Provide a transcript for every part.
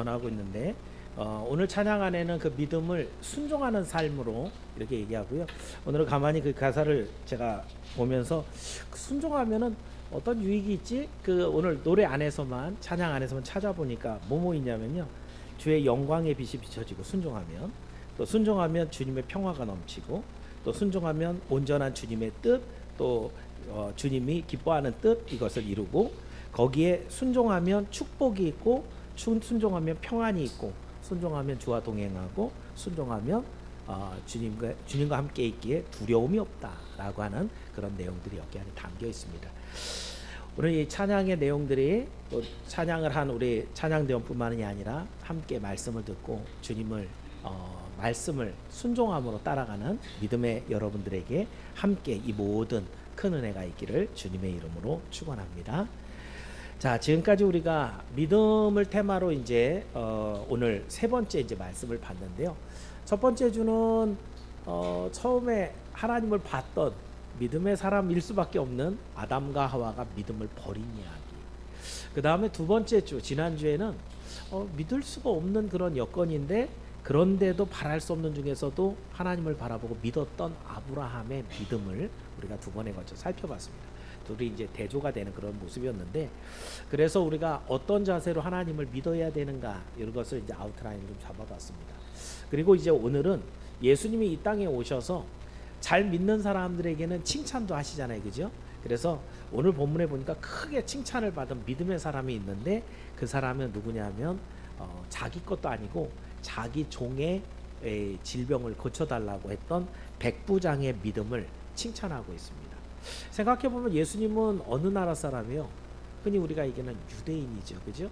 전하고 있는데 오늘 찬양 안에는 그 믿음을 순종하는 삶으로 이렇게 얘기하고요. 오늘은 가만히 그 가사를 제가 보면서 그 순종하면은 어떤 유익이 있지? 그 오늘 노래 안에서만 찬양 안에서만 찾아보니까 뭐뭐 있냐면요. 주의 영광의 빛이 비춰지고 순종하면 또 순종하면 주님의 평화가 넘치고 또 순종하면 온전한 주님의 뜻 또 주님이 기뻐하는 뜻 이것을 이루고 거기에 순종하면 축복이 있고 순종하면 평안이 있고 순종하면 주와 동행하고 순종하면 주님과 함께 있기에 두려움이 없다라고 하는 그런 내용들이 여기 안에 담겨 있습니다. 오늘 이 찬양의 내용들이 또 찬양을 한 우리 찬양대원뿐만이 아니라 함께 말씀을 듣고 주님을 말씀을 순종함으로 따라가는 믿음의 여러분들에게 함께 이 모든 큰 은혜가 있기를 주님의 이름으로 축원합니다. 자, 지금까지 우리가 믿음을 테마로 이제 오늘 세 번째 이제 말씀을 봤는데요. 첫 번째 주는 처음에 하나님을 봤던 믿음의 사람일 수밖에 없는 아담과 하와가 믿음을 버린 이야기. 그 다음에 두 번째 주 지난주에는 믿을 수가 없는 그런 여건인데 그런데도 바랄 수 없는 중에서도 하나님을 바라보고 믿었던 아브라함의 믿음을 우리가 두 번에 걸쳐 살펴봤습니다. 둘이 이제 대조가 되는 그런 모습이었는데, 그래서 우리가 어떤 자세로 하나님을 믿어야 되는가 이런 것을 이제 아웃라인을 좀 잡아봤습니다. 그리고 이제 오늘은 예수님이 이 땅에 오셔서 잘 믿는 사람들에게는 칭찬도 하시잖아요, 그죠? 그래서 오늘 본문에 보니까 크게 칭찬을 받은 믿음의 사람이 있는데 그 사람은 누구냐면 자기 것도 아니고 자기 종의 질병을 고쳐달라고 했던 백부장의 믿음을 칭찬하고 있습니다. 생각해보면 예수님은 어느 나라 사람이요? 흔히 우리가 얘기하는 유대인이죠, 그죠?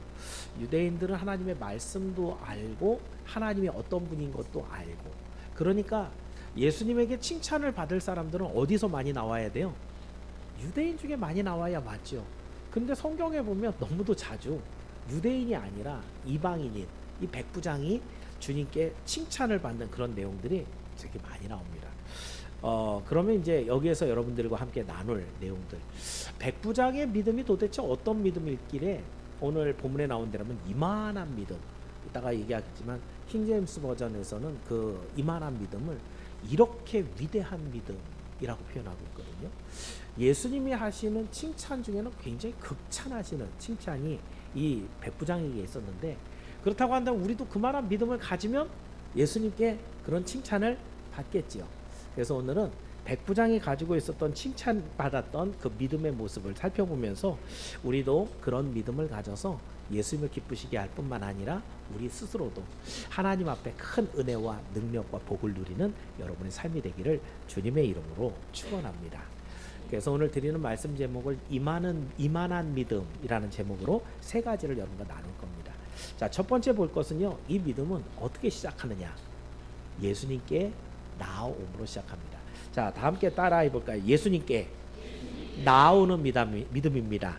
유대인들은 하나님의 말씀도 알고 하나님이 어떤 분인 것도 알고, 그러니까 예수님에게 칭찬을 받을 사람들은 어디서 많이 나와야 돼요? 유대인 중에 많이 나와야 맞죠. 근데 성경에 보면 너무도 자주 유대인이 아니라 이방인인 이 백부장이 주님께 칭찬을 받는 그런 내용들이 되게 많이 나옵니다. 그러면 이제 여기에서 여러분들과 함께 나눌 내용들, 백부장의 믿음이 도대체 어떤 믿음일길에 오늘 본문에 나온 대로면 이만한 믿음, 이따가 얘기하겠지만 킹제임스 버전에서는 그 이만한 믿음을 이렇게 위대한 믿음이라고 표현하고 있거든요. 예수님이 하시는 칭찬 중에는 굉장히 극찬하시는 칭찬이 이 백부장에게 있었는데, 그렇다고 한다면 우리도 그만한 믿음을 가지면 예수님께 그런 칭찬을 받겠지요. 그래서 오늘은 백부장이 가지고 있었던 칭찬받았던 그 믿음의 모습을 살펴보면서 우리도 그런 믿음을 가져서 예수님을 기쁘시게 할 뿐만 아니라 우리 스스로도 하나님 앞에 큰 은혜와 능력과 복을 누리는 여러분의 삶이 되기를 주님의 이름으로 축원합니다. 그래서 오늘 드리는 말씀 제목을 이만한 믿음이라는 제목으로 세 가지를 여러분과 나눌 겁니다. 자, 첫 번째 볼 것은요, 이 믿음은 어떻게 시작하느냐? 예수님께 나아옴으로 시작합니다. 자, 다 함께 따라해 볼까요? 예수님께 나오는 믿음입니다.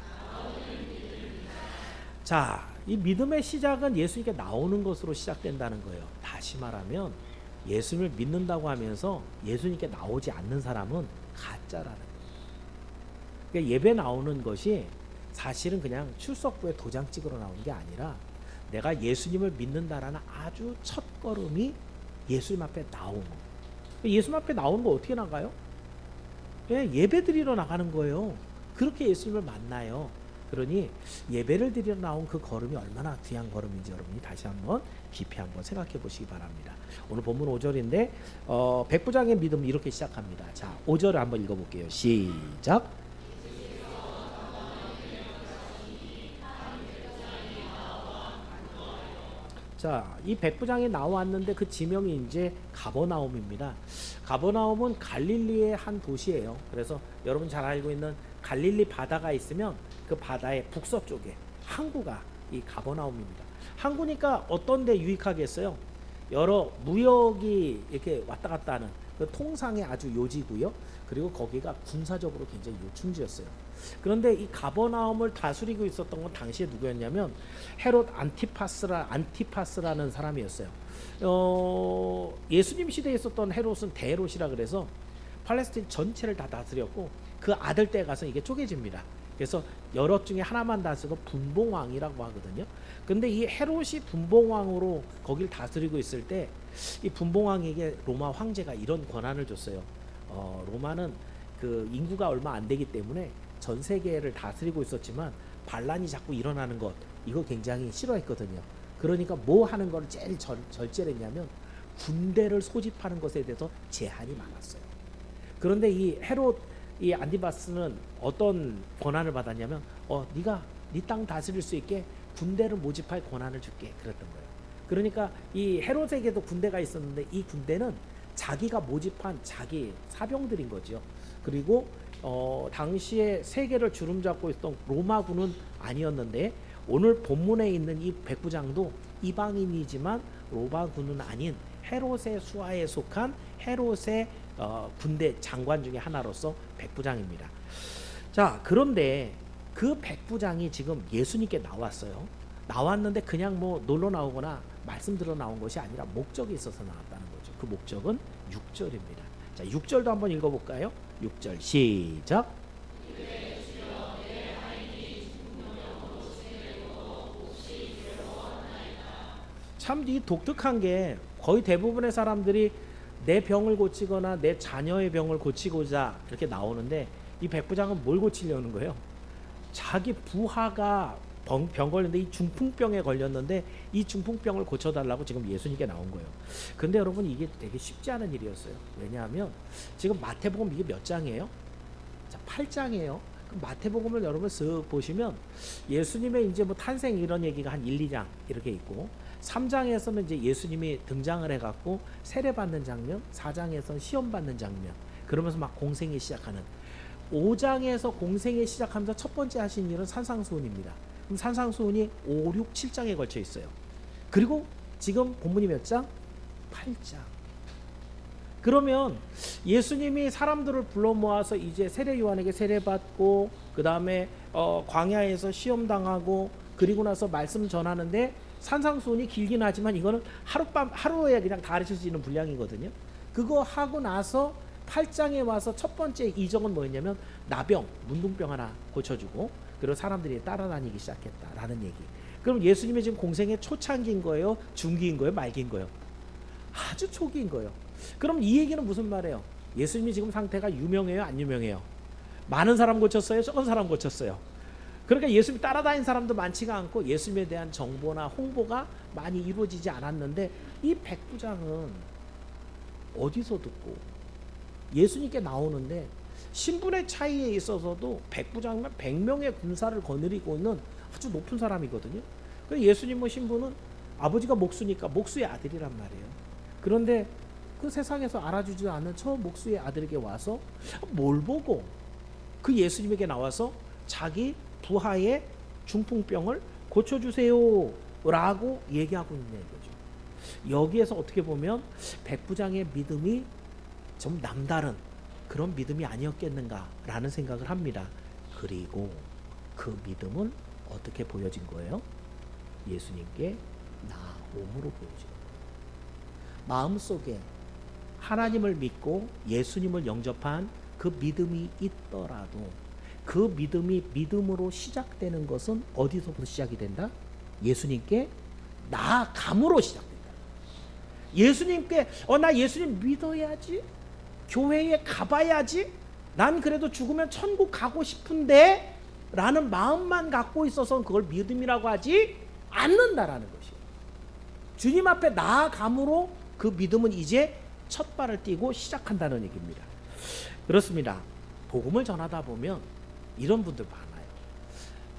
자, 이 믿음의 시작은 예수님께 나오는 것으로 시작된다는 거예요. 다시 말하면 예수님을 믿는다고 하면서 예수님께 나오지 않는 사람은 가짜라는 거예요. 그러니까 예배 나오는 것이 사실은 그냥 출석부에 도장 찍으러 나오는 게 아니라 내가 예수님을 믿는다라는 아주 첫 걸음이 예수님 앞에 나오는 거예요. 예수님 앞에 나오는 거 어떻게 나가요? 예배 드리러 나가는 거예요. 그렇게 예수님을 만나요. 그러니 예배를 드리러 나온 그 걸음이 얼마나 귀한 걸음인지 여러분이 다시 한번 깊이 한번 생각해 보시기 바랍니다. 오늘 본문 5절인데 백부장의 믿음이 이렇게 시작합니다. 자, 5절을 한번 읽어볼게요. 시작. 자, 이 백부장이 나왔는데 그 지명이 이제 가버나움입니다. 가버나움은 갈릴리의 한 도시예요. 그래서 여러분 잘 알고 있는 갈릴리 바다가 있으면 그 바다의 북서쪽에 항구가 이 가버나움입니다. 항구니까 어떤 데 유익하겠어요? 여러 무역이 이렇게 왔다 갔다 하는 그 통상의 아주 요지고요. 그리고 거기가 군사적으로 굉장히 요충지였어요. 그런데 이 가버나움을 다스리고 있었던 건 당시에 누구였냐면 헤롯 안티파스라는 사람이었어요. 예수님 시대에 있었던 헤롯은 대헤롯이라 그래서 팔레스틴 전체를 다 다스렸고 그 아들 때 가서 이게 쪼개집니다. 그래서 여럿 중에 하나만 다스려도 분봉왕이라고 하거든요. 근데 이 헤롯이 분봉왕으로 거길 다스리고 있을 때 이 분봉왕에게 로마 황제가 이런 권한을 줬어요. 로마는 그 인구가 얼마 안 되기 때문에 전 세계를 다스리고 있었지만 반란이 자꾸 일어나는 것, 이거 굉장히 싫어했거든요. 그러니까 뭐 하는 걸 제일 절제를 했냐면 군대를 소집하는 것에 대해서 제한이 많았어요. 그런데 이 헤롯 이 안티바스는 어떤 권한을 받았냐면 네가 네 땅 다스릴 수 있게 군대를 모집할 권한을 줄게 그랬던 거예요. 그러니까 이 헤롯에게도 군대가 있었는데 이 군대는 자기가 모집한 자기 사병들인 거죠. 그리고 당시에 세계를 주름잡고 있던 로마군은 아니었는데 오늘 본문에 있는 이 백부장도 이방인이지만 로마군은 아닌 헤롯의 수하에 속한 헤롯의 군대 장관 중에 하나로서 백부장입니다. 자, 그런데 그 백부장이 지금 예수님께 나왔어요. 나왔는데 그냥 뭐 놀러 나오거나 말씀 들어 나온 것이 아니라 목적이 있어서 나왔다는 거죠. 그 목적은 6절입니다. 자, 6절도 한번 읽어볼까요? 6절 시작. 참 이 독특한 게 거의 대부분의 사람들이 내 병을 고치거나 내 자녀의 병을 고치고자 이렇게 나오는데 이 백부장은 뭘 고치려는 거예요? 자기 부하가 병 걸렸는데 이 중풍병에 걸렸는데 이 중풍병을 고쳐달라고 지금 예수님께 나온 거예요. 근데 여러분 이게 되게 쉽지 않은 일이었어요. 왜냐하면 지금 마태복음 이게 몇 장이에요? 자, 8장이에요. 마태복음을 여러분 쓱 보시면 예수님의 이제 뭐 탄생 이런 얘기가 한 1, 2장 이렇게 있고 3장에서는 이제 예수님이 등장을 해갖고 세례받는 장면, 4장에서는 시험 받는 장면, 그러면서 막 공생이 시작하는 5장에서 공생이 시작하면서 첫 번째 하신 일은 산상수훈입니다. 그럼 산상수훈이 5, 6, 7장에 걸쳐 있어요. 그리고 지금 본문이 몇 장? 8장. 그러면 예수님이 사람들을 불러 모아서 이제 세례 요한에게 세례받고 그 다음에 광야에서 시험 당하고 그리고 나서 말씀 전하는데 산상수훈이 길긴 하지만 이거는 하루에 그냥 다 가르칠 수 있는 분량이거든요. 그거 하고 나서 8장에 와서 첫 번째 이적은 뭐였냐면 나병, 문둥병 하나 고쳐주고 그리고 사람들이 따라다니기 시작했다라는 얘기. 그럼 예수님이 지금 공생의 초창기인 거예요? 중기인 거예요? 말기인 거예요? 아주 초기인 거예요. 그럼 이 얘기는 무슨 말이에요? 예수님이 지금 상태가 유명해요? 안 유명해요? 많은 사람 고쳤어요? 적은 사람 고쳤어요? 그러니까 예수님 따라다닌 사람도 많지가 않고 예수님에 대한 정보나 홍보가 많이 이루어지지 않았는데 이 백부장은 어디서 듣고 예수님께 나오는데 신분의 차이에 있어서도 백부장이면 100명의 군사를 거느리고 있는 아주 높은 사람이거든요. 그래서 예수님의 신분은 아버지가 목수니까 목수의 아들이란 말이에요. 그런데 그 세상에서 알아주지 않는 저 목수의 아들에게 와서 뭘 보고 그 예수님에게 나와서 자기 부하의 중풍병을 고쳐주세요 라고 얘기하고 있는 거죠. 여기에서 어떻게 보면 백부장의 믿음이 좀 남다른 그런 믿음이 아니었겠는가라는 생각을 합니다. 그리고 그 믿음은 어떻게 보여진 거예요? 예수님께 나옴으로 보여진 거예요. 마음속에 하나님을 믿고 예수님을 영접한 그 믿음이 있더라도 그 믿음이 믿음으로 시작되는 것은 어디서부터 시작이 된다? 예수님께 나아감으로 시작된다. 예수님께 나 예수님 믿어야지, 교회에 가봐야지, 난 그래도 죽으면 천국 가고 싶은데 라는 마음만 갖고 있어서는 그걸 믿음이라고 하지 않는다라는 것이에요. 주님 앞에 나아감으로 그 믿음은 이제 첫 발을 띄고 시작한다는 얘기입니다. 그렇습니다. 복음을 전하다 보면 이런 분들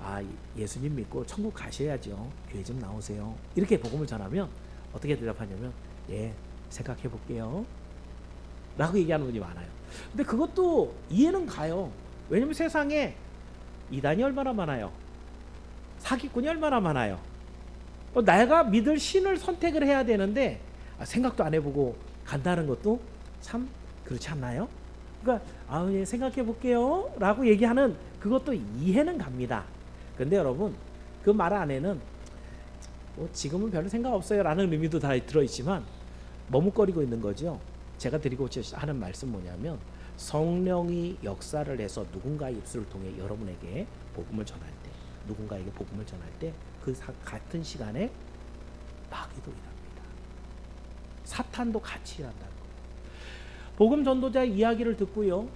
많아요. 예수님 믿고 천국 가셔야죠. 교회 좀 나오세요. 이렇게 복음을 전하면 어떻게 대답하냐면 예, 생각해 볼게요 라고 얘기하는 분이 많아요. 근데 그것도 이해는 가요. 왜냐면 세상에 이단이 얼마나 많아요. 사기꾼이 얼마나 많아요. 내가 믿을 신을 선택을 해야 되는데 생각도 안 해보고 간다는 것도 참 그렇지 않나요? 그러니까 예, 생각해 볼게요 라고 얘기하는 그것도 이해는 갑니다. 근데 여러분 그 말 안에는 지금은 별로 생각 없어요 라는 의미도 다 들어있지만 머뭇거리고 있는 거죠. 제가 드리고자 하는 말씀 뭐냐면 성령이 역사를 해서 누군가의 입술을 통해 여러분에게 복음을 전할 때, 누군가에게 복음을 전할 때 그 같은 시간에 마귀도 일합니다. 사탄도 같이 일한다는 거예요. 복음 전도자의 이야기를 듣고요,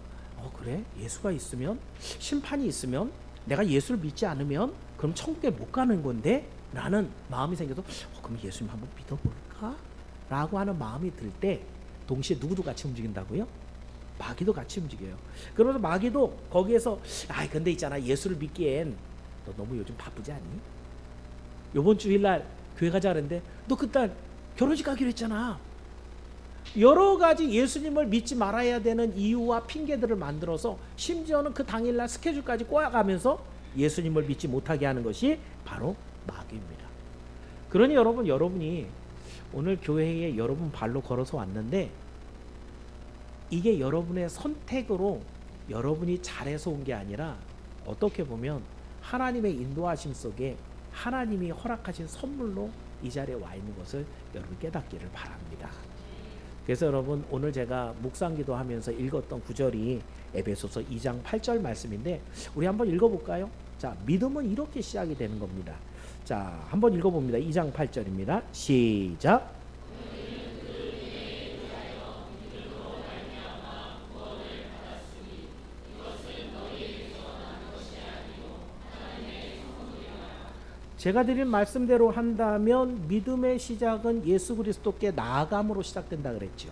그래? 예수가 있으면, 심판이 있으면, 내가 예수를 믿지 않으면 그럼 천국에 못 가는 건데? 라는 마음이 생겨서 그럼 예수님 한번 믿어볼까? 라고 하는 마음이 들 때 동시에 누구도 같이 움직인다고요? 마귀도 같이 움직여요. 그러면서 마귀도 거기에서 근데 있잖아, 예수를 믿기엔 너 너무 요즘 바쁘지 않니? 요번 주일날 교회 가자 그랬는데 너 그날 결혼식 가기로 했잖아. 여러 가지 예수님을 믿지 말아야 되는 이유와 핑계들을 만들어서 심지어는 그 당일날 스케줄까지 꼬아가면서 예수님을 믿지 못하게 하는 것이 바로 마귀입니다. 그러니 여러분이 오늘 교회에 여러분 발로 걸어서 왔는데 이게 여러분의 선택으로 여러분이 잘해서 온 게 아니라 어떻게 보면 하나님의 인도하심 속에 하나님이 허락하신 선물로 이 자리에 와 있는 것을 여러분 깨닫기를 바랍니다. 그래서 여러분, 오늘 제가 묵상기도 하면서 읽었던 구절이 에베소서 2장 8절 말씀인데 우리 한번 읽어볼까요? 자, 믿음은 이렇게 시작이 되는 겁니다. 자, 한번 읽어봅니다. 2장 8절입니다. 시작. 제가 드린 말씀대로 한다면 믿음의 시작은 예수 그리스도께 나아감으로 시작된다 그랬죠.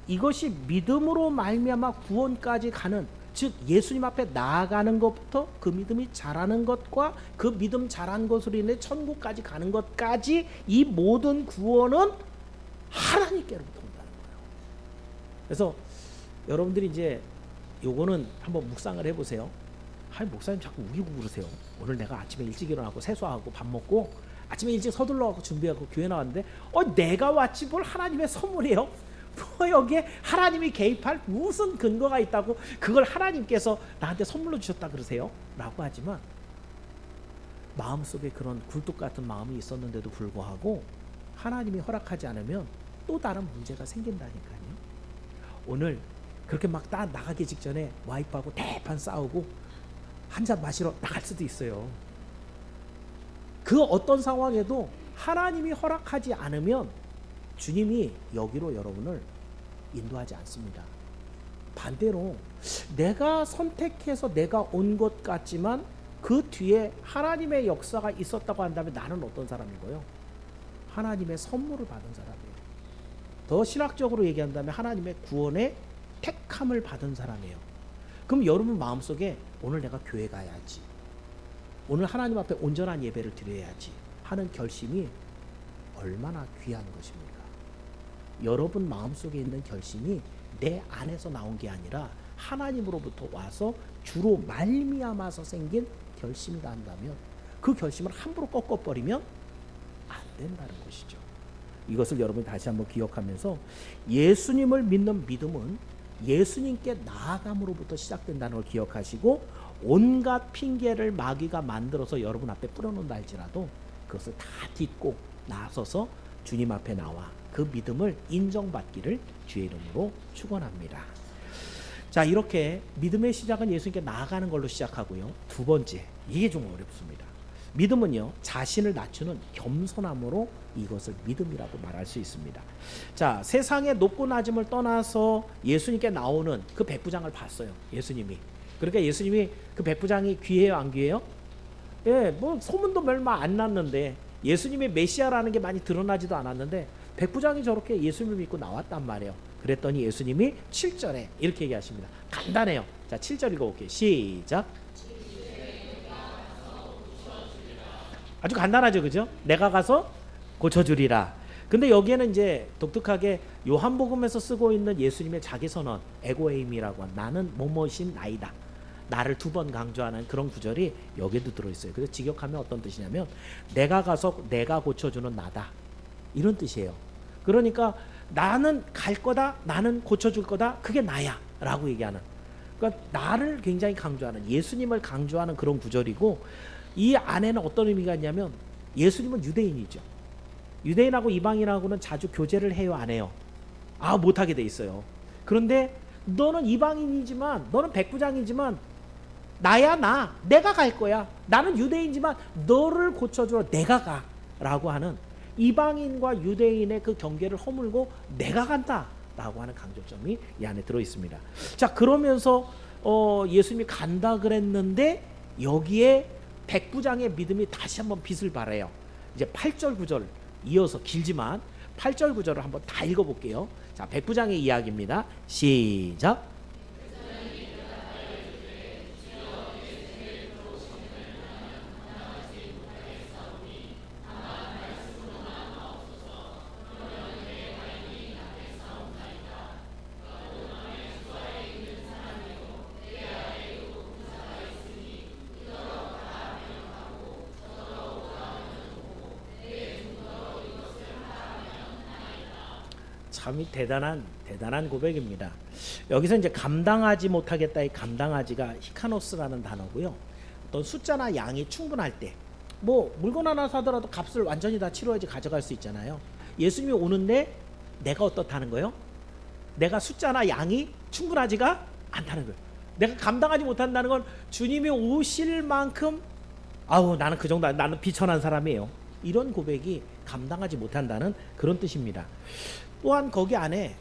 이것이 믿음으로 말미암아 구원까지 가는, 즉 예수님 앞에 나아가는 것부터 그 믿음이 자라는 것과 그 믿음 자란 것으로 인해 천국까지 가는 것까지 이 모든 구원은 하나님께로부터 온다는 거예요. 그래서 여러분들이 이제 요거는 한번 묵상을 해보세요. 목사님 자꾸 우기고 그러세요. 오늘 내가 아침에 일찍 일어나고 세수하고 밥 먹고 아침에 일찍 서둘러가고 준비하고 교회 나왔는데 내가 왔지 뭘 하나님의 선물이에요? 뭐 여기에 하나님이 개입할 무슨 근거가 있다고 그걸 하나님께서 나한테 선물로 주셨다 그러세요? 라고 하지만 마음속에 그런 굴뚝 같은 마음이 있었는데도 불구하고 하나님이 허락하지 않으면 또 다른 문제가 생긴다니까요. 오늘 그렇게 막 나가기 직전에 와이프하고 대판 싸우고 한 잔 마시러 나갈 수도 있어요. 그 어떤 상황에도 하나님이 허락하지 않으면 주님이 여기로 여러분을 인도하지 않습니다. 반대로 내가 선택해서 내가 온 것 같지만 그 뒤에 하나님의 역사가 있었다고 한다면 나는 어떤 사람이고요? 하나님의 선물을 받은 사람이에요. 더 신학적으로 얘기한다면 하나님의 구원의 택함을 받은 사람이에요. 그럼 여러분 마음속에 오늘 내가 교회 가야지, 오늘 하나님 앞에 온전한 예배를 드려야지 하는 결심이 얼마나 귀한 것입니까? 여러분 마음속에 있는 결심이 내 안에서 나온 게 아니라 하나님으로부터 와서 주로 말미암아서 생긴 결심이다 한다면 그 결심을 함부로 꺾어버리면 안 된다는 것이죠. 이것을 여러분이 다시 한번 기억하면서 예수님을 믿는 믿음은 예수님께 나아감으로부터 시작된다는 걸 기억하시고 온갖 핑계를 마귀가 만들어서 여러분 앞에 뿌려놓는다 할지라도 그것을 다 딛고 나서서 주님 앞에 나와 그 믿음을 인정받기를 주의 이름으로 축원합니다. 자, 이렇게 믿음의 시작은 예수님께 나아가는 걸로 시작하고요. 두 번째, 이게 좀 어렵습니다. 믿음은요, 자신을 낮추는 겸손함으로 이것을 믿음이라고 말할 수 있습니다. 자, 세상의 높고 낮음을 떠나서 예수님께 나오는 그 백부장을 봤어요. 예수님이. 그러니까 예수님이 그 백부장이 귀해요, 안 귀해요? 예, 뭐 소문도 얼마 안 났는데 예수님이 메시아라는 게 많이 드러나지도 않았는데 백부장이 저렇게 예수님을 믿고 나왔단 말이에요. 그랬더니 예수님이 7절에 이렇게 얘기하십니다. 간단해요. 자, 7절 읽어볼게요. 시작. 아주 간단하죠, 그죠? 내가 가서 고쳐주리라. 근데 여기에는 이제 독특하게 요한복음에서 쓰고 있는 예수님의 자기선언, 에고에임이라고 한 나는 뭐뭐신 나이다. 나를 두 번 강조하는 그런 구절이 여기에도 들어있어요. 그래서 직역하면 어떤 뜻이냐면 내가 가서 내가 고쳐주는 나다. 이런 뜻이에요. 그러니까 나는 갈 거다. 나는 고쳐줄 거다. 그게 나야. 라고 얘기하는. 그러니까 나를 굉장히 강조하는, 예수님을 강조하는 그런 구절이고 이 안에는 어떤 의미가 있냐면 예수님은 유대인이죠. 유대인하고 이방인하고는 자주 교제를 해요, 안 해요? 못하게 돼 있어요. 그런데 너는 이방인이지만, 너는 백부장이지만 나야 내가 갈 거야. 나는 유대인이지만 너를 고쳐주러 내가 가 라고 하는, 이방인과 유대인의 그 경계를 허물고 내가 간다 라고 하는 강조점이 이 안에 들어있습니다. 자, 그러면서 예수님이 간다 그랬는데 여기에 백부장의 믿음이 다시 한번 빛을 발해요. 이제 8절 9절 이어서 길지만 8절 9절을 한번 다 읽어볼게요. 자, 백부장의 이야기입니다. 시작. 참 대단한 고백입니다. 여기서 이제 감당하지 못하겠다, 이 감당하지가 히카노스라는 단어고요. 어떤 숫자나 양이 충분할 때, 뭐 물건 하나 사더라도 값을 완전히 다 치러야지 가져갈 수 있잖아요. 예수님이 오는데 내가 어떻다는 거예요? 내가 숫자나 양이 충분하지가 않다는 거예요. 내가 감당하지 못한다는 건 주님이 오실 만큼 나는 그 정도, 나는 비천한 사람이에요. 이런 고백이 감당하지 못한다는 그런 뜻입니다. 또한 거기 안에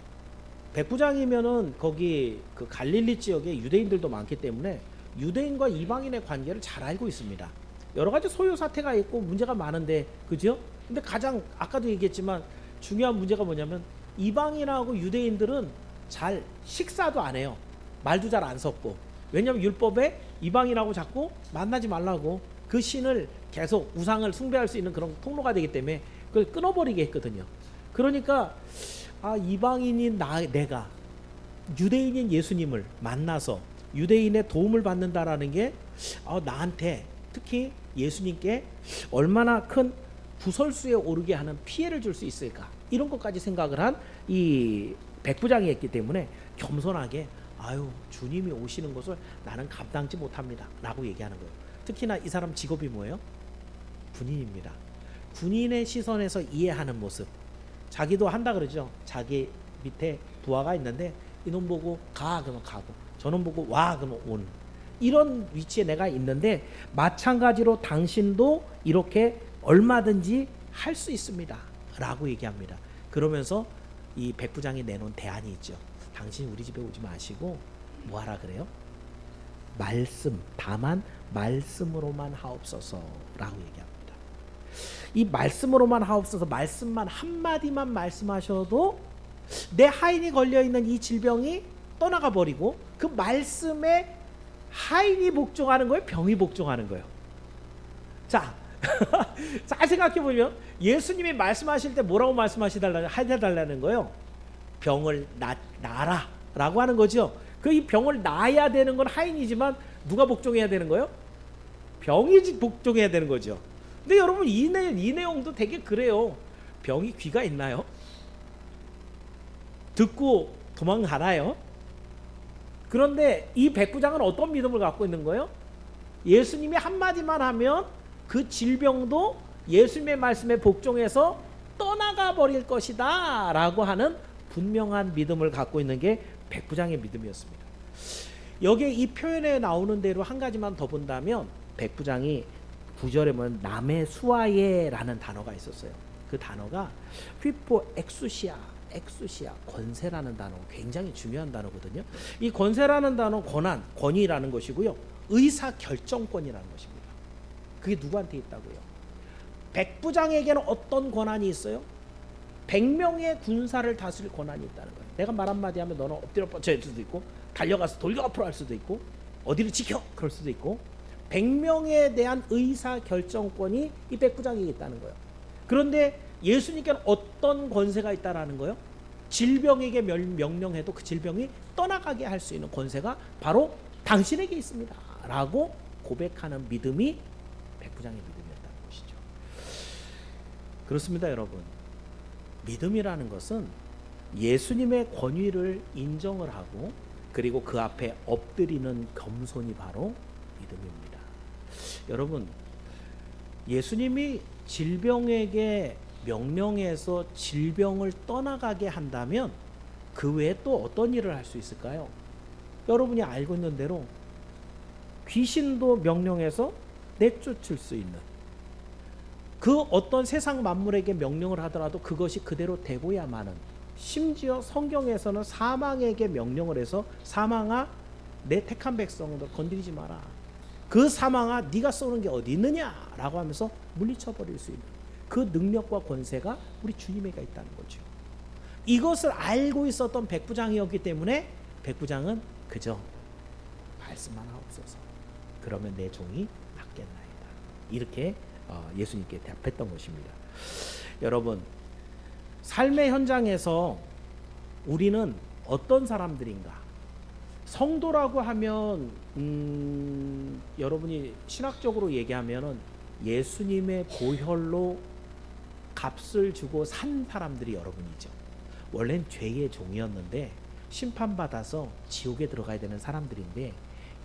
백부장이면은 거기 그 갈릴리 지역에 유대인들도 많기 때문에 유대인과 이방인의 관계를 잘 알고 있습니다. 여러 가지 소요 사태가 있고 문제가 많은데, 그죠? 근데 가장 아까도 얘기했지만 중요한 문제가 뭐냐면 이방인하고 유대인들은 잘 식사도 안 해요. 말도 잘 안 섞고. 왜냐하면 율법에 이방인하고 자꾸 만나지 말라고, 그 신을 계속 우상을 숭배할 수 있는 그런 통로가 되기 때문에 그걸 끊어버리게 했거든요. 그러니까 이방인인 내가 유대인인 예수님을 만나서 유대인의 도움을 받는다라는 게 나한테, 특히 예수님께 얼마나 큰 구설수에 오르게 하는 피해를 줄 수 있을까, 이런 것까지 생각을 한 이 백부장이었기 때문에 겸손하게 주님이 오시는 것을 나는 감당지 못합니다 라고 얘기하는 거예요. 특히나 이 사람 직업이 뭐예요? 군인입니다. 군인의 시선에서 이해하는 모습, 자기도 한다 그러죠. 자기 밑에 부하가 있는데 이놈 보고 가 그러면 가고, 저놈 보고 와 그러면 오는, 이런 위치에 내가 있는데 마찬가지로 당신도 이렇게 얼마든지 할 수 있습니다 라고 얘기합니다. 그러면서 이 백부장이 내놓은 대안이 있죠. 당신이 우리 집에 오지 마시고 뭐 하라 그래요? 다만 말씀으로만 하옵소서 라고 얘기합니다. 이 말씀으로만 하옵소서, 말씀만 한마디만 말씀하셔도 내 하인이 걸려있는 이 질병이 떠나가 버리고, 그 말씀에 하인이 복종하는 거예요? 병이 복종하는 거예요? 자, 잘 생각해 보면 예수님이 말씀하실 때 뭐라고 해달라는 거예요? 병을 나라 라고 하는 거죠. 이 병을 나아야 되는 건 하인이지만 누가 복종해야 되는 거예요? 병이 복종해야 되는 거죠. 근데 여러분 이 내용도 되게 그래요. 병이 귀가 있나요? 듣고 도망가나요? 그런데 이 백부장은 어떤 믿음을 갖고 있는 거예요? 예수님이 한마디만 하면 그 질병도 예수님의 말씀에 복종해서 떠나가 버릴 것이다 라고 하는 분명한 믿음을 갖고 있는 게 백부장의 믿음이었습니다. 여기에 이 표현에 나오는 대로 한 가지만 더 본다면, 백부장이 9절에 보면 남의 수아예라는 단어가 있었어요. 그 단어가 휘포 엑수시아, 권세라는 단어, 굉장히 중요한 단어거든요. 이 권세라는 단어, 권위라는 것이고요, 의사 결정권이라는 것입니다. 그게 누구한테 있다고요? 백부장에게는 어떤 권한이 있어요? 100명의 군사를 다스릴 권한이 있다는 거예요. 내가 말 한마디 하면 너는 엎드려 뻗쳐 할 수도 있고, 달려가서 돌려 앞으로 할 수도 있고, 어디를 지켜 그럴 수도 있고, 100명에 대한 의사 결정권이 이 백부장에게 있다는 거예요. 그런데 예수님께는 어떤 권세가 있다라는 거예요? 질병에게 명령해도 그 질병이 떠나가게 할 수 있는 권세가 바로 당신에게 있습니다 라고 고백하는 믿음이 백부장의 믿음이었다는 것이죠. 그렇습니다 여러분. 믿음이라는 것은 예수님의 권위를 인정을 하고, 그리고 그 앞에 엎드리는 겸손이 바로 믿음입니다. 여러분, 예수님이 질병에게 명령해서 질병을 떠나가게 한다면 그 외에 또 어떤 일을 할 수 있을까요? 여러분이 알고 있는 대로 귀신도 명령해서 내쫓을 수 있는, 그 어떤 세상 만물에게 명령을 하더라도 그것이 그대로 되고야마는, 심지어 성경에서는 사망에게 명령을 해서 사망아 내 택한 백성들 건드리지 마라, 그 사망아 네가 쏘는 게 어디 있느냐라고 하면서 물리쳐버릴 수 있는 그 능력과 권세가 우리 주님에게 있다는 거죠. 이것을 알고 있었던 백부장이었기 때문에 백부장은 그저 말씀만 하옵소서, 그러면 내 종이 낫겠나이다, 이렇게 예수님께 대답했던 것입니다. 여러분, 삶의 현장에서 우리는 어떤 사람들인가? 성도라고 하면 여러분이 신학적으로 얘기하면은 예수님의 보혈로 값을 주고 산 사람들이 여러분이죠. 원래는 죄의 종이었는데 심판받아서 지옥에 들어가야 되는 사람들인데,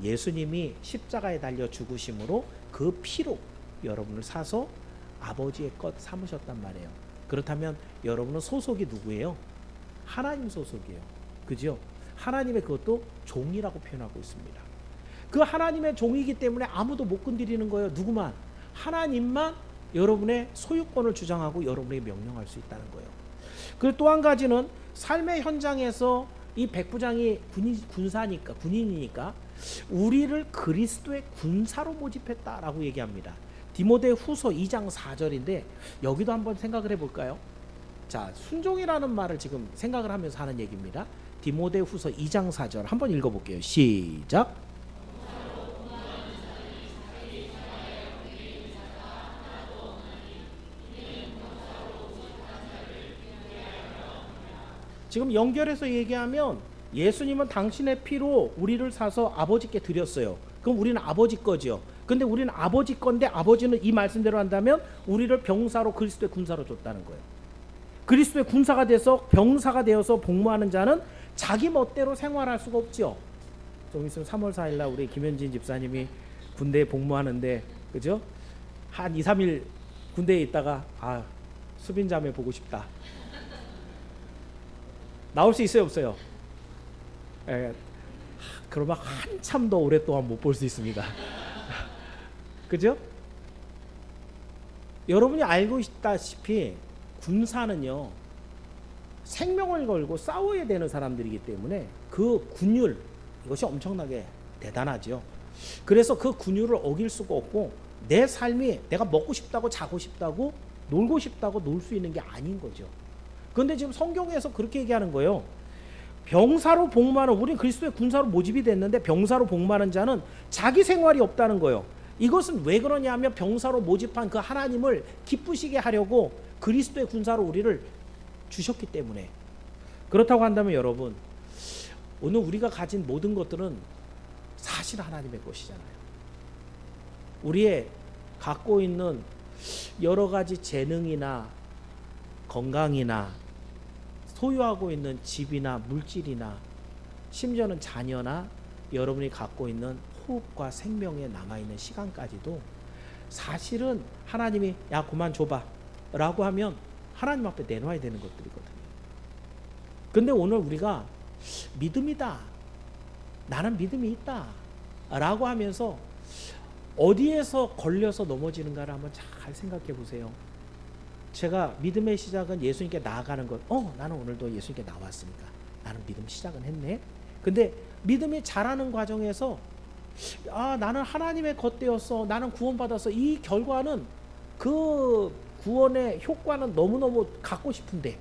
예수님이 십자가에 달려 죽으심으로 그 피로 여러분을 사서 아버지의 것 삼으셨단 말이에요. 그렇다면 여러분은 소속이 누구예요? 하나님 소속이에요. 그죠? 하나님의 그것도 종이라고 표현하고 있습니다. 그 하나님의 종이기 때문에 아무도 못 건드리는 거예요. 누구만? 하나님만 여러분의 소유권을 주장하고 여러분에게 명령할 수 있다는 거예요. 그리고 또 한 가지는 삶의 현장에서 이 백부장이 군인이니까 우리를 그리스도의 군사로 모집했다라고 얘기합니다. 디모데 후서 2장 4절인데 여기도 한번 생각을 해볼까요? 자, 순종이라는 말을 지금 생각을 하면서 하는 얘기입니다. 디모데 후서 2장 4절 한번 읽어볼게요. 시작. 지금 연결해서 얘기하면 예수님은 당신의 피로 우리를 사서 아버지께 드렸어요. 그럼 우리는 아버지 거죠. 근데 우리는 아버지 건데 아버지는 이 말씀대로 한다면 우리를 병사로, 그리스도의 군사로 줬다는 거예요. 그리스도의 군사가 돼서 병사가 되어서 복무하는 자는 자기 멋대로 생활할 수가 없죠. 좀 있으면 3월 4일 날 우리 김현진 집사님이 군대에 복무하는데, 그죠? 한 2, 3일 군대에 있다가 수빈 자매 보고 싶다. 나올 수 있어요, 없어요? 그러면 한참 더 오랫동안 못 볼 수 있습니다. 그죠? 여러분이 알고 있다시피 군사는요, 생명을 걸고 싸워야 되는 사람들이기 때문에 그 군율, 이것이 엄청나게 대단하죠. 그래서 그 군율을 어길 수가 없고, 내 삶이 내가 먹고 싶다고 자고 싶다고 놀고 싶다고 놀 수 있는 게 아닌 거죠. 그런데 지금 성경에서 그렇게 얘기하는 거예요. 병사로 복무하는, 우린 그리스도의 군사로 모집이 됐는데 병사로 복무하는 자는 자기 생활이 없다는 거예요. 이것은 왜 그러냐면 병사로 모집한 그 하나님을 기쁘시게 하려고 그리스도의 군사로 우리를 주셨기 때문에. 그렇다고 한다면 여러분, 오늘 우리가 가진 모든 것들은 사실 하나님의 것이잖아요. 우리의 갖고 있는 여러 가지 재능이나 건강이나 소유하고 있는 집이나 물질이나 심지어는 자녀나 여러분이 갖고 있는 호흡과 생명에 남아있는 시간까지도 사실은 하나님이 야 그만 줘봐 라고 하면 하나님 앞에 내놔야 되는 것들이거든요. 근데 오늘 우리가 믿음이다, 나는 믿음이 있다 라고 하면서 어디에서 걸려서 넘어지는가를 한번 잘 생각해 보세요. 제가 믿음의 시작은 예수님께 나아가는 것. 나는 오늘도 예수님께 나왔으니까 나는 믿음 시작은 했네. 근데 믿음이 자라는 과정에서 나는 하나님의 것되었어, 나는 구원받았어, 이 결과는, 그 구원의 효과는 너무너무 갖고 싶은데,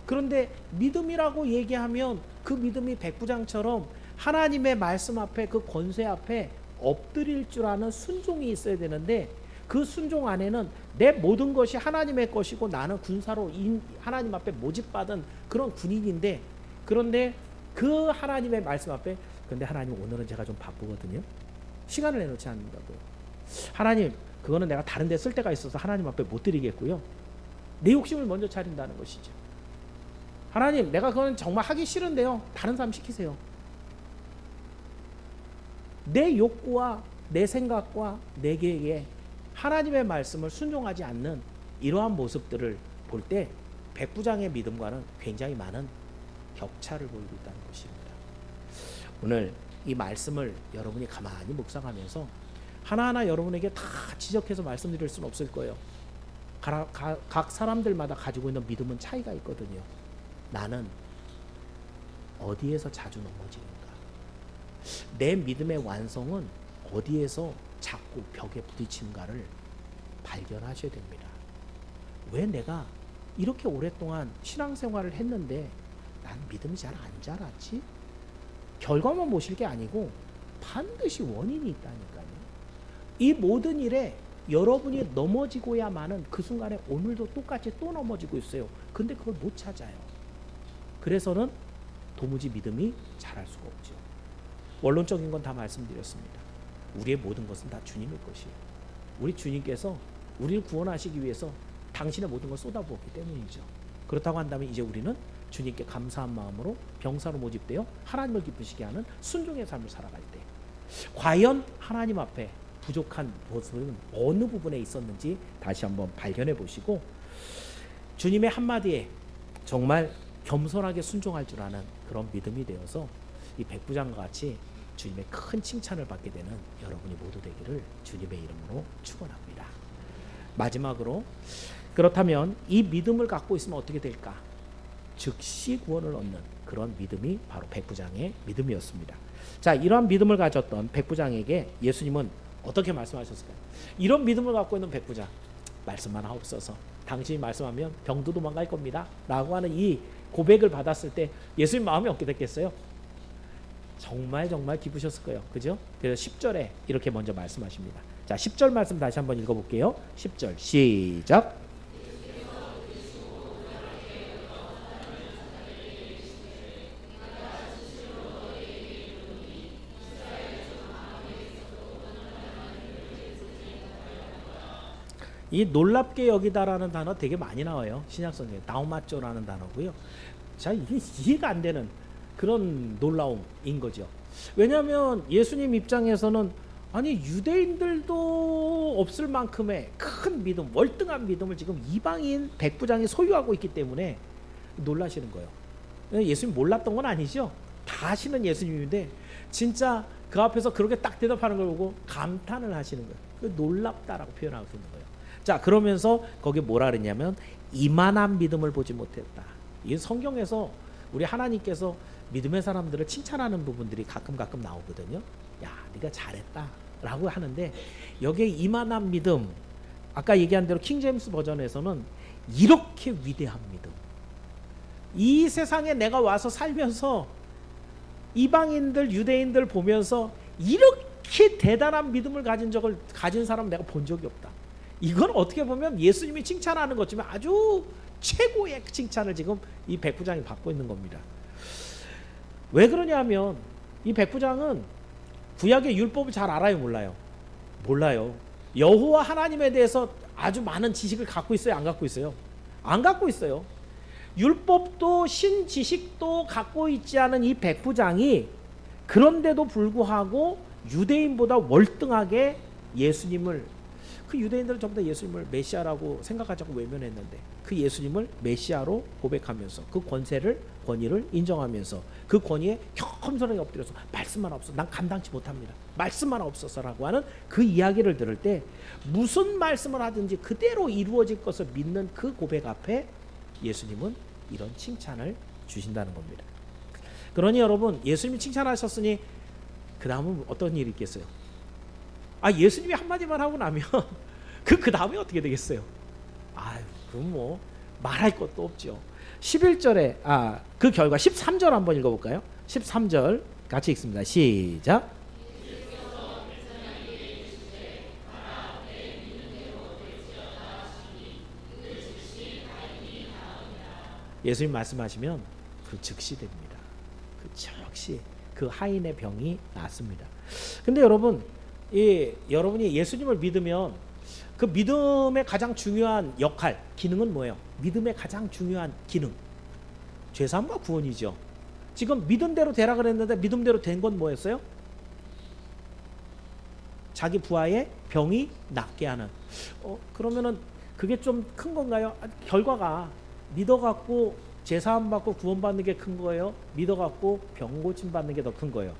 그런데 믿음이라고 얘기하면 그 믿음이 백부장처럼 하나님의 말씀 앞에, 그 권세 앞에 엎드릴 줄 아는 순종이 있어야 되는데, 그 순종 안에는 내 모든 것이 하나님의 것이고 나는 군사로 하나님 앞에 모집받은 그런 군인인데, 그런데 그 하나님의 말씀 앞에, 근데 하나님 오늘은 제가 좀 바쁘거든요, 시간을 내놓지 않는다고요. 하나님 그거는 내가 다른 데 쓸 데가 있어서 하나님 앞에 못 드리겠고요, 내 욕심을 먼저 차린다는 것이죠. 하나님 내가 그건 정말 하기 싫은데요, 다른 사람 시키세요. 내 욕구와 내 생각과 내 계획에 하나님의 말씀을 순종하지 않는 이러한 모습들을 볼 때 백부장의 믿음과는 굉장히 많은 격차를 보이고 있다는 것입니다. 오늘 이 말씀을 여러분이 가만히 묵상하면서 하나하나 여러분에게 다 지적해서 말씀드릴 수는 없을 거예요. 각 사람들마다 가지고 있는 믿음은 차이가 있거든요. 나는 어디에서 자주 넘어지는가? 내 믿음의 완성은 어디에서 자꾸 벽에 부딪히는가를 발견하셔야 됩니다. 왜 내가 이렇게 오랫동안 신앙생활을 했는데 난 믿음이 잘 안 자랐지? 결과만 보실 게 아니고 반드시 원인이 있다니까요. 이 모든 일에 여러분이 넘어지고야만은 그 순간에 오늘도 똑같이 또 넘어지고 있어요. 근데 그걸 못 찾아요. 그래서는 도무지 믿음이 자랄 수가 없죠. 원론적인 건 다 말씀드렸습니다. 우리의 모든 것은 다 주님의 것이에요. 우리 주님께서 우리를 구원하시기 위해서 당신의 모든 걸 쏟아부었기 때문이죠. 그렇다고 한다면 이제 우리는 주님께 감사한 마음으로 병사로 모집되어 하나님을 기쁘시게 하는 순종의 삶을 살아갈 때 과연 하나님 앞에 부족한 모습은 어느 부분에 있었는지 다시 한번 발견해 보시고 주님의 한마디에 정말 겸손하게 순종할 줄 아는 그런 믿음이 되어서 이 백부장과 같이 주님의 큰 칭찬을 받게 되는 여러분이 모두 되기를 주님의 이름으로 축원합니다. 마지막으로 그렇다면 이 믿음을 갖고 있으면 어떻게 될까? 즉시 구원을 얻는 그런 믿음이 바로 백부장의 믿음이었습니다. 자, 이러한 믿음을 가졌던 백부장에게 예수님은 어떻게 말씀하셨을까요? 이런 믿음을 갖고 있는 백부장, 말씀만 하옵소서. 당신이 말씀하면 병도 도망갈 겁니다. 라고 하는 이 고백을 받았을 때 예수님 마음이 어떻게 됐겠어요? 정말 기쁘셨을 거예요. 그죠? 그래서 10절에 이렇게 먼저 말씀하십니다. 자, 10절 말씀 다시 한번 읽어볼게요. 10절 시작. 이 놀랍게 여기다라는 단어 되게 많이 나와요. 신약성경에 나우마쪼라는 단어고요. 자, 이게 이해가 안 되는 그런 놀라움인 거죠. 왜냐하면 예수님 입장에서는 아니 유대인들도 없을 만큼의 큰 믿음, 월등한 믿음을 지금 이방인 백부장이 소유하고 있기 때문에 놀라시는 거예요. 예수님 몰랐던 건 아니죠. 다 아시는 예수님인데 진짜 그 앞에서 그렇게 딱 대답하는 걸 보고 감탄을 하시는 거예요. 그 놀랍다라고 표현하고 있는 거예요. 자, 그러면서 거기 뭐라 그랬냐면 이만한 믿음을 보지 못했다. 이 성경에서 우리 하나님께서 믿음의 사람들을 칭찬하는 부분들이 가끔 나오거든요. 야, 네가 잘했다 라고 하는데 여기에 이만한 믿음, 아까 얘기한 대로 킹제임스 버전에서는 이렇게 위대한 믿음, 이 세상에 내가 와서 살면서 이방인들 유대인들 보면서 이렇게 대단한 믿음을 가진 사람 내가 본 적이 없다. 이건 어떻게 보면 예수님이 칭찬하는 것지만 아주 최고의 칭찬을 지금 이 백부장이 받고 있는 겁니다. 왜 그러냐면 이 백부장은 구약의 율법을 잘 알아요, 몰라요? 몰라요. 여호와 하나님에 대해서 아주 많은 지식을 갖고 있어요, 안 갖고 있어요? 안 갖고 있어요. 율법도 신지식도 갖고 있지 않은 이 백부장이 그런데도 불구하고 유대인보다 월등하게 예수님을, 그 유대인들은 전부 다 예수님을 메시아라고 생각하지 않고 외면했는데 그 예수님을 메시아로 고백하면서 그 권위를 인정하면서 그 권위에 겸손하게 엎드려서 말씀만 없어, 난 감당치 못합니다, 말씀만 없어서라고 하는 그 이야기를 들을 때 무슨 말씀을 하든지 그대로 이루어질 것을 믿는 그 고백 앞에 예수님은 이런 칭찬을 주신다는 겁니다. 그러니 여러분, 예수님이 칭찬하셨으니 그 다음은 어떤 일이 있겠어요? 아, 예수님이 한마디만 하고 나면 그 다음에 어떻게 되겠어요? 아유, 그럼 뭐 말할 것도 없죠. 11절에 그 결과 13절 한번 읽어볼까요? 13절 같이 읽습니다. 시작. 예수님 말씀하시면 그 즉시 됩니다. 그 즉시 그 하인의 병이 낫습니다. 근데 여러분, 여러분이 예수님을 믿으면 그 믿음의 가장 중요한 역할, 기능은 뭐예요? 믿음의 가장 중요한 기능, 죄사함과 구원이죠. 지금 믿은 대로 되라 그랬는데 믿음대로 된 건 뭐였어요? 자기 부하의 병이 낫게 하는. 그러면은 그게 좀 큰 건가요? 결과가 믿어갖고 죄사함 받고 구원받는 게 큰 거예요? 믿어갖고 병 고침 받는 게 더 큰 거예요?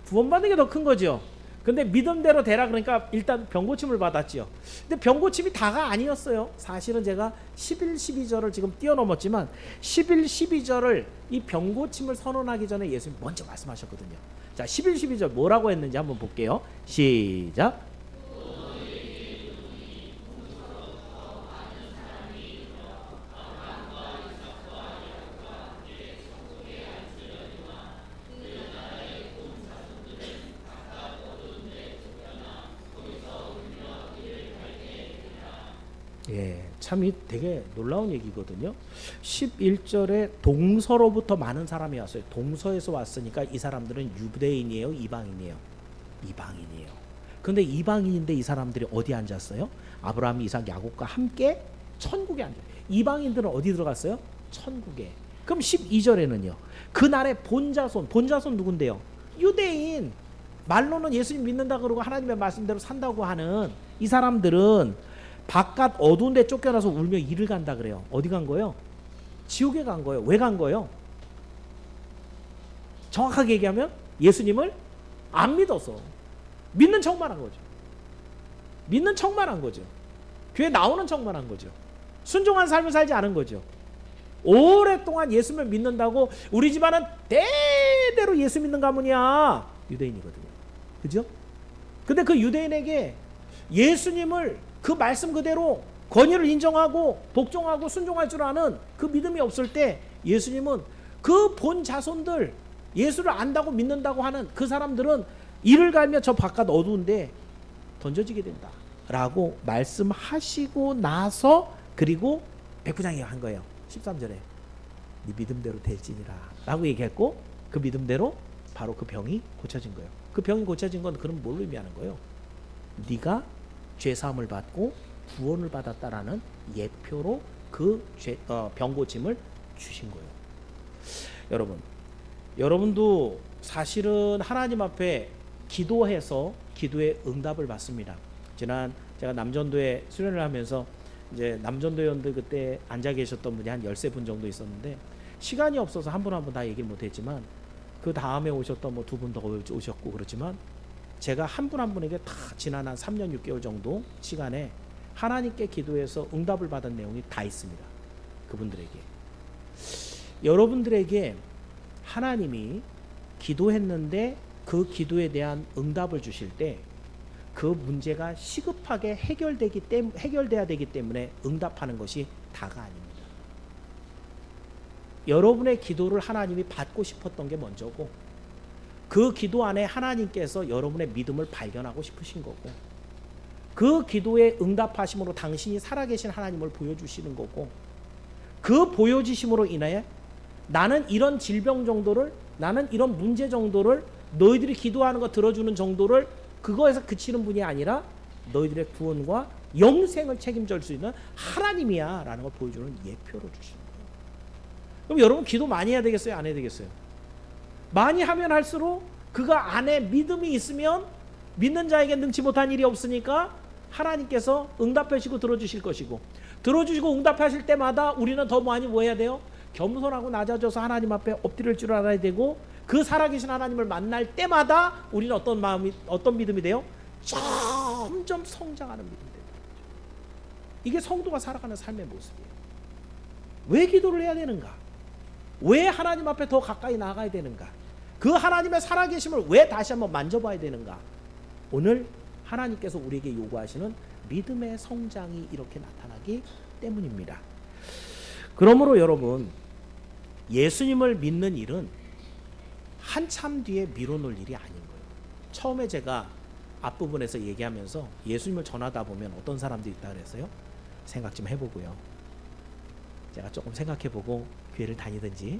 구원받는 게 더 큰 거죠. 근데 믿음대로 되라 그러니까 일단 병고침을 받았지요. 근데 병고침이 다가 아니었어요. 사실은 제가 11, 12절을 지금 뛰어넘었지만 11, 12절을 이 병고침을 선언하기 전에 예수님 먼저 말씀하셨거든요. 자, 11, 12절 뭐라고 했는지 한번 볼게요. 시작. 예, 참 이 되게 놀라운 얘기거든요. 11절에 동서로부터 많은 사람이 왔어요. 동서에서 왔으니까 이 사람들은 유대인이에요, 이방인이에요? 이방인이에요. 근데 이방인인데 이 사람들이 어디 앉았어요? 아브라함, 이삭, 야곱과 함께 천국에 앉아요. 이방인들은 어디 들어갔어요? 천국에. 그럼 12절에는요. 그날의 본자손 누군데요? 유대인. 말로는 예수님 믿는다 그러고 하나님의 말씀대로 산다고 하는 이 사람들은 바깥 어두운 데 쫓겨나서 울며 이를 간다 그래요. 어디 간 거예요? 지옥에 간 거예요. 왜 간 거예요? 정확하게 얘기하면 예수님을 안 믿어서 믿는 척만 한 거죠. 믿는 척만 한 거죠. 교회 나오는 척만 한 거죠. 순종한 삶을 살지 않은 거죠. 오랫동안 예수님을 믿는다고 우리 집안은 대대로 예수 믿는 가문이야. 유대인이거든요. 그죠? 근데 그 유대인에게 예수님을 그 말씀 그대로 권위를 인정하고 복종하고 순종할 줄 아는 그 믿음이 없을 때 예수님은 그 본 자손들 예수를 안다고 믿는다고 하는 그 사람들은 이를 갈며 저 바깥 어두운데 던져지게 된다 라고 말씀하시고 나서 그리고 백부장이 한 거예요. 13절에 네 믿음대로 될지니라 라고 얘기했고 그 믿음대로 바로 그 병이 고쳐진 거예요. 그 병이 고쳐진 건 그럼 뭘 의미하는 거예요? 네가 죄사함을 받고 구원을 받았다라는 예표로 그 병고침을 주신 거예요. 여러분도 사실은 하나님 앞에 기도해서 기도의 응답을 받습니다. 지난 제가 남전도에 수련을 하면서 이제 남전도원들 그때 앉아 계셨던 분이 한 13분 정도 있었는데 시간이 없어서 한 분 한 분 다 얘기를 못했지만 그 다음에 오셨던 뭐 2분 더 오셨고 그렇지만 제가 한 분 한 분에게 다 지난 한 3년 6개월 정도 시간에 하나님께 기도해서 응답을 받은 내용이 다 있습니다. 그분들에게. 여러분들에게 하나님이 기도했는데 그 기도에 대한 응답을 주실 때 그 문제가 시급하게 해결돼야 되기 때문에 응답하는 것이 다가 아닙니다. 여러분의 기도를 하나님이 받고 싶었던 게 먼저고 그 기도 안에 하나님께서 여러분의 믿음을 발견하고 싶으신 거고 그 기도에 응답하심으로 당신이 살아계신 하나님을 보여주시는 거고 그 보여주심으로 인하여 나는 이런 질병 정도를 나는 이런 문제 정도를 너희들이 기도하는 거 들어주는 정도를 그거에서 그치는 분이 아니라 너희들의 구원과 영생을 책임질 수 있는 하나님이야 라는 걸 보여주는 예표로 주시는 거예요. 그럼 여러분 기도 많이 해야 되겠어요? 안 해야 되겠어요? 많이 하면 할수록 그가 안에 믿음이 있으면 믿는 자에게 능치 못한 일이 없으니까 하나님께서 응답해 주시고 들어주실 것이고 들어주시고 응답하실 때마다 우리는 더 많이 뭐 해야 돼요? 겸손하고 낮아져서 하나님 앞에 엎드릴 줄 알아야 되고 그 살아계신 하나님을 만날 때마다 우리는 어떤 믿음이 돼요? 점점 성장하는 믿음이 돼요. 이게 성도가 살아가는 삶의 모습이에요. 왜 기도를 해야 되는가? 왜 하나님 앞에 더 가까이 나가야 되는가? 그 하나님의 살아계심을 왜 다시 한번 만져봐야 되는가? 오늘 하나님께서 우리에게 요구하시는 믿음의 성장이 이렇게 나타나기 때문입니다. 그러므로 여러분 예수님을 믿는 일은 한참 뒤에 미뤄놓을 일이 아닌 거예요. 처음에 제가 앞부분에서 얘기하면서 예수님을 전하다 보면 어떤 사람들이 있다 그랬어요? 생각 좀 해보고요. 제가 조금 생각해보고 교회를 다니든지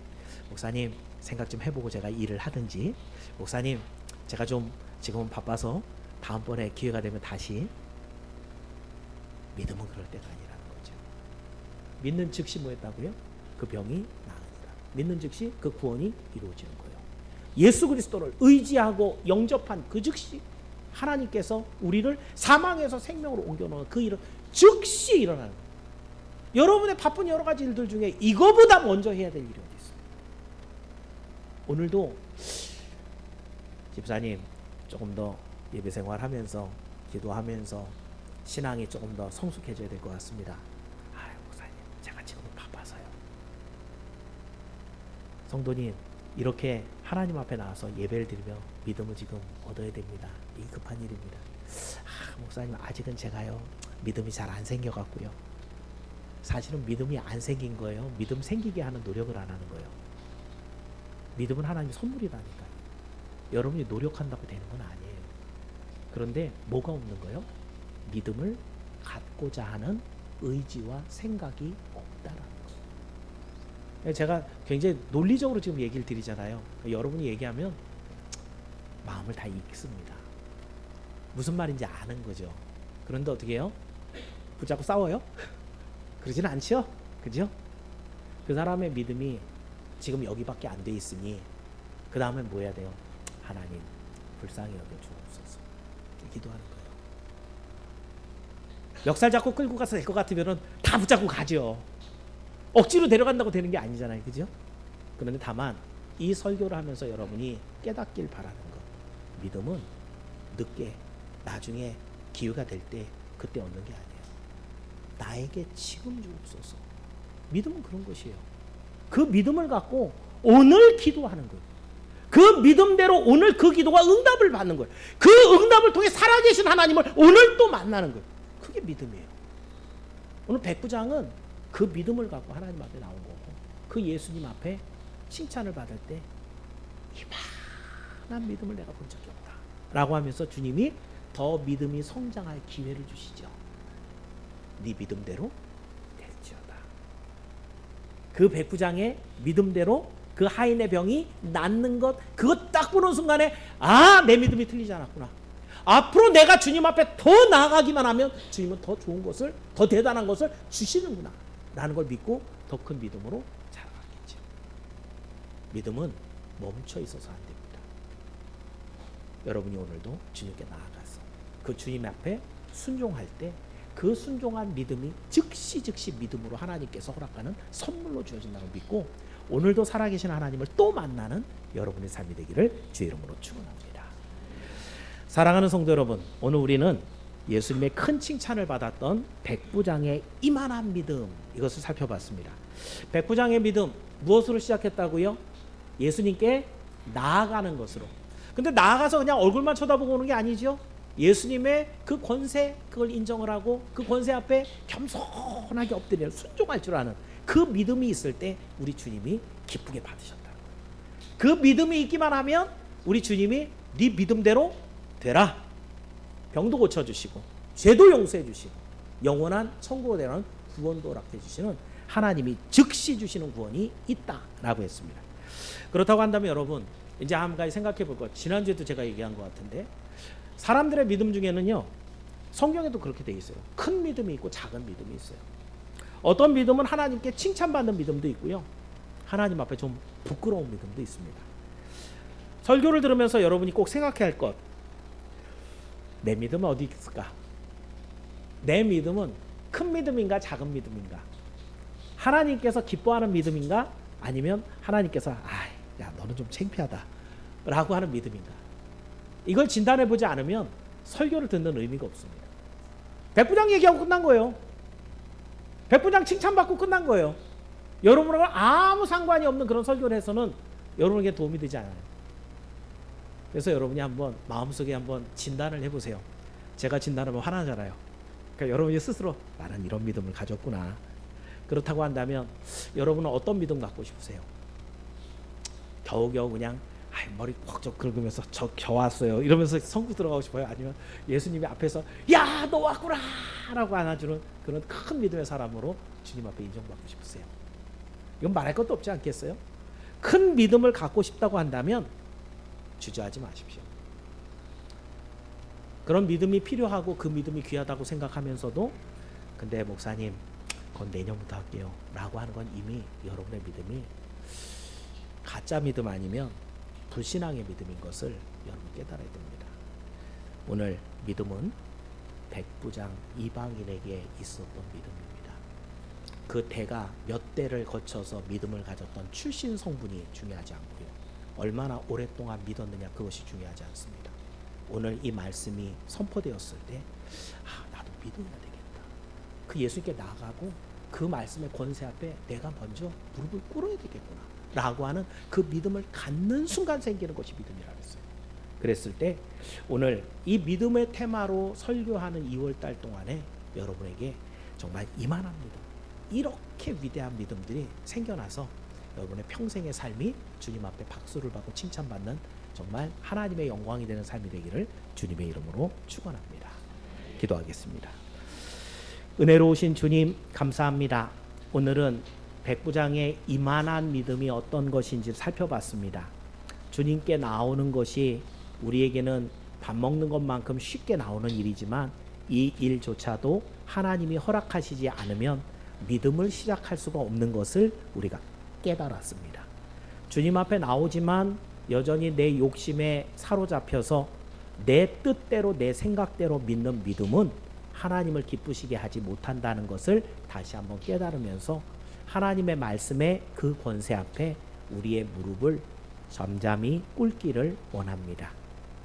목사님 생각 좀 해보고 제가 일을 하든지 목사님 제가 좀 지금은 바빠서 다음번에 기회가 되면 다시 믿음은 그럴 때가 아니라는 거죠. 믿는 즉시 뭐 했다고요? 그 병이 나으니라. 믿는 즉시 그 구원이 이루어지는 거예요. 예수 그리스도를 의지하고 영접한 그 즉시 하나님께서 우리를 사망에서 생명으로 옮겨놓은 그 일은 즉시 일어나는 거예요. 여러분의 바쁜 여러 가지 일들 중에 이거보다 먼저 해야 될 일이 어디 있어요? 오늘도 집사님 조금 더 예배 생활하면서 기도하면서 신앙이 조금 더 성숙해져야 될 것 같습니다. 아유 목사님 제가 지금은 바빠서요. 성도님 이렇게 하나님 앞에 나와서 예배를 드리며 믿음을 지금 얻어야 됩니다. 이게 급한 일입니다. 목사님 아직은 제가요 믿음이 잘 안 생겨갖고요. 사실은 믿음이 안 생긴 거예요. 믿음 생기게 하는 노력을 안 하는 거예요. 믿음은 하나님의 선물이라니까요. 여러분이 노력한다고 되는 건 아니에요. 그런데 뭐가 없는 거예요? 믿음을 갖고자 하는 의지와 생각이 없다라는 거예요. 제가 굉장히 논리적으로 지금 얘기를 드리잖아요. 여러분이 얘기하면 마음을 다 읽습니다. 무슨 말인지 아는 거죠. 그런데 어떻게 해요? 붙잡고 싸워요? 그러지는 않죠? 그죠? 그 사람의 믿음이 지금 여기밖에 안 돼 있으니 그 다음엔 뭐 해야 돼요? 하나님 불쌍히 여겨 주옵소서 기도하는 거예요. 멱살 잡고 끌고 가서 될 것 같으면 다 붙잡고 가죠. 억지로 데려간다고 되는 게 아니잖아요. 그죠? 그런데 다만 이 설교를 하면서 여러분이 깨닫길 바라는 것, 믿음은 늦게 나중에 기회가 될 때 그때 얻는 게 아니에요. 나에게 지금 주옵소서. 믿음은 그런 것이에요. 그 믿음을 갖고 오늘 기도하는 거예요. 그 믿음대로 오늘 그 기도가 응답을 받는 거예요. 그 응답을 통해 살아계신 하나님을 오늘 또 만나는 거예요. 그게 믿음이에요. 오늘 백부장은 그 믿음을 갖고 하나님 앞에 나온 거고 그 예수님 앞에 칭찬을 받을 때 이만한 믿음을 내가 본 적이 없다 라고 하면서 주님이 더 믿음이 성장할 기회를 주시죠. 네 믿음대로 될지어다. 그 백부장의 믿음대로 그 하인의 병이 낫는 것, 그것 딱 보는 순간에 내 믿음이 틀리지 않았구나. 앞으로 내가 주님 앞에 더 나아가기만 하면 주님은 더 좋은 것을, 더 대단한 것을 주시는구나 라는 걸 믿고 더 큰 믿음으로 자라가겠죠. 믿음은 멈춰 있어서 안 됩니다. 여러분이 오늘도 주님께 나아가서 그 주님 앞에 순종할 때 그 순종한 믿음이 즉시 믿음으로 하나님께서 허락하는 선물로 주어진다고 믿고 오늘도 살아계신 하나님을 또 만나는 여러분의 삶이 되기를 주의 이름으로 축원합니다. 사랑하는 성도 여러분, 오늘 우리는 예수님의 큰 칭찬을 받았던 백부장의 이만한 믿음, 이것을 살펴봤습니다. 백부장의 믿음 무엇으로 시작했다고요? 예수님께 나아가는 것으로. 근데 나아가서 그냥 얼굴만 쳐다보고 오는 게 아니죠. 예수님의 그 권세, 그걸 인정을 하고 그 권세 앞에 겸손하게 엎드려 순종할 줄 아는 그 믿음이 있을 때 우리 주님이 기쁘게 받으셨다는 거예요. 그 믿음이 있기만 하면 우리 주님이 네 믿음대로 되라. 병도 고쳐주시고 죄도 용서해 주시고 영원한 천국으로 되는 구원도 허락해 주시는 하나님이 즉시 주시는 구원이 있다라고 했습니다. 그렇다고 한다면 여러분 이제 한 가지 생각해 볼 것. 지난주에도 제가 얘기한 것 같은데 사람들의 믿음 중에는요 성경에도 그렇게 돼 있어요. 큰 믿음이 있고 작은 믿음이 있어요. 어떤 믿음은 하나님께 칭찬받는 믿음도 있고요 하나님 앞에 좀 부끄러운 믿음도 있습니다. 설교를 들으면서 여러분이 꼭 생각해야 할 것, 내 믿음은 어디 있을까? 내 믿음은 큰 믿음인가 작은 믿음인가? 하나님께서 기뻐하는 믿음인가? 아니면 하나님께서 야 너는 좀 창피하다 라고 하는 믿음인가? 이걸 진단해보지 않으면 설교를 듣는 의미가 없습니다. 백부장 얘기하고 끝난 거예요. 백부장 칭찬받고 끝난 거예요. 여러분하고 아무 상관이 없는 그런 설교를 해서는 여러분에게 도움이 되지 않아요. 그래서 여러분이 한번 마음속에 한번 진단을 해보세요. 제가 진단하면 화나잖아요. 그러니까 여러분이 스스로 나는 이런 믿음을 가졌구나. 그렇다고 한다면 여러분은 어떤 믿음 갖고 싶으세요? 겨우겨우 그냥 머리 퍽쩍 긁으면서 저 겨왔어요 이러면서 성구 들어가고 싶어요? 아니면 예수님이 앞에서 야 너 왔구나 라고 안아주는 그런 큰 믿음의 사람으로 주님 앞에 인정받고 싶으세요? 이건 말할 것도 없지 않겠어요? 큰 믿음을 갖고 싶다고 한다면 주저하지 마십시오. 그런 믿음이 필요하고 그 믿음이 귀하다고 생각하면서도 근데 목사님 그건 내년부터 할게요 라고 하는 건 이미 여러분의 믿음이 가짜 믿음 아니면 불신앙의 믿음인 것을 여러분 깨달아야 됩니다. 오늘 믿음은 백부장 이방인에게 있었던 믿음입니다. 그 대가 몇 대를 거쳐서 믿음을 가졌던 출신 성분이 중요하지 않고요. 얼마나 오랫동안 믿었느냐, 그것이 중요하지 않습니다. 오늘 이 말씀이 선포되었을 때 나도 믿어야 되겠다. 그 예수님께 나가고 그 말씀의 권세 앞에 내가 먼저 무릎을 꿇어야 되겠구나 라고 하는 그 믿음을 갖는 순간 생기는 것이 믿음이라고 했어요. 그랬을 때 오늘 이 믿음의 테마로 설교하는 2월달 동안에 여러분에게 정말 이만한 믿음, 이렇게 위대한 믿음들이 생겨나서 여러분의 평생의 삶이 주님 앞에 박수를 받고 칭찬받는 정말 하나님의 영광이 되는 삶이 되기를 주님의 이름으로 축원합니다. 기도하겠습니다. 은혜로우신 주님, 감사합니다. 오늘은 백부장의 이만한 믿음이 어떤 것인지 살펴봤습니다. 주님께 나오는 것이 우리에게는 밥 먹는 것만큼 쉽게 나오는 일이지만 이 일조차도 하나님이 허락하시지 않으면 믿음을 시작할 수가 없는 것을 우리가 깨달았습니다. 주님 앞에 나오지만 여전히 내 욕심에 사로잡혀서 내 뜻대로 내 생각대로 믿는 믿음은 하나님을 기쁘시게 하지 못한다는 것을 다시 한번 깨달으면서 하나님의 말씀의 그 권세 앞에 우리의 무릎을 잠잠히 꿇기를 원합니다.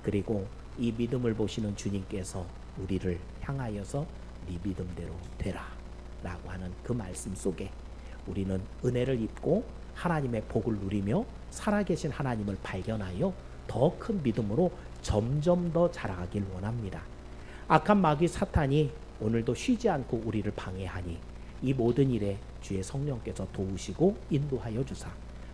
그리고 이 믿음을 보시는 주님께서 우리를 향하여서 네 믿음대로 되라 라고 하는 그 말씀 속에 우리는 은혜를 입고 하나님의 복을 누리며 살아계신 하나님을 발견하여 더 큰 믿음으로 점점 더 자라가길 원합니다. 악한 마귀 사탄이 오늘도 쉬지 않고 우리를 방해하니 이 모든 일에 주의 성령께서 도우시고 인도하여 주사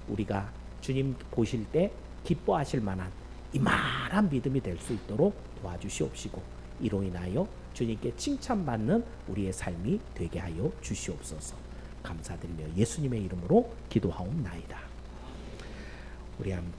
우리가 주님 보실 때 기뻐하실 만한 이만한 믿음이 될 수 있도록 도와주시옵시고 이로 인하여 주님께 칭찬받는 우리의 삶이 되게 하여 주시옵소서. 감사드리며 예수님의 이름으로 기도하옵나이다. 우리 함께